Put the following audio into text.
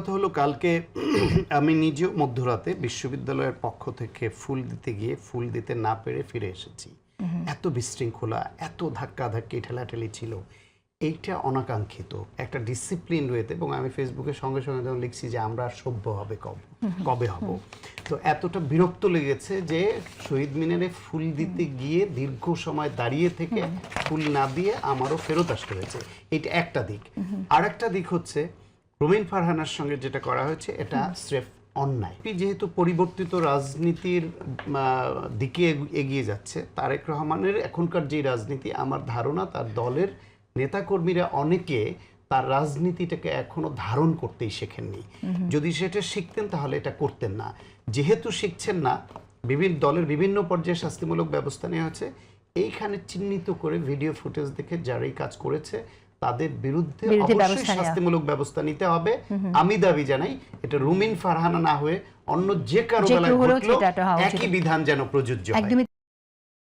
কথা হলো কালকে আমি নিজেও মধ্যরাতে বিশ্ববিদ্যালয়ের পক্ষ থেকে ফুল দিতে গিয়ে ফুল দিতে না পেরে ফিরে এসেছি। এত বিশৃঙ্খলা, এত ধাক্কাধাক্কি ঠেলাঠেলি ছিল। এইটা অনাকাঙ্ক্ষিত একটা ডিসিপ্লিন রয়েছে এবং আমি ফেসবুকে সঙ্গে সঙ্গে যখন লিখছি যে আমরা সভ্য হবে কবে হব, তো এতটা বিরক্ত লেগেছে যে শহীদ মিনারে ফুল দিতে গিয়ে দীর্ঘ সময় দাঁড়িয়ে থেকে ফুল না দিয়ে আমারও ফেরত আসতে হয়েছে। এটা একটা দিক। আর একটা দিক হচ্ছে রুমিন ফারহানার সঙ্গে যেটা করা হয়েছে এটা স্রেফ অন্যায়। যেহেতু পরিবর্তিত রাজনীতির দিকে এগিয়ে যাচ্ছে, তারেক রহমানের এখনকার যে রাজনীতি, আমার ধারণা তার দলের নেতাকর্মীরা অনেকে তার রাজনীতিটাকে এখনো ধারণ করতেই শেখেননি। যদি সেটা শিখতেন তাহলে এটা করতেন না। যেহেতু শিখছেন না, দলের বিভিন্ন পর্যায়ে শাস্তিমূলক ব্যবস্থা নেওয়া হয়েছে। এইখানে চিহ্নিত করে ভিডিও ফুটেজ দেখে যারাই কাজ করেছে তাদের বিরুদ্ধে অবশ্যই শাস্তিমূলক ব্যবস্থা নিতে হবে। আমি দাবি জানাই এটা রুমিন ফারহানা না হয়ে অন্য যে কারো বেলায় ঘটলেও একই বিধান যেন প্রযোজ্য হয়।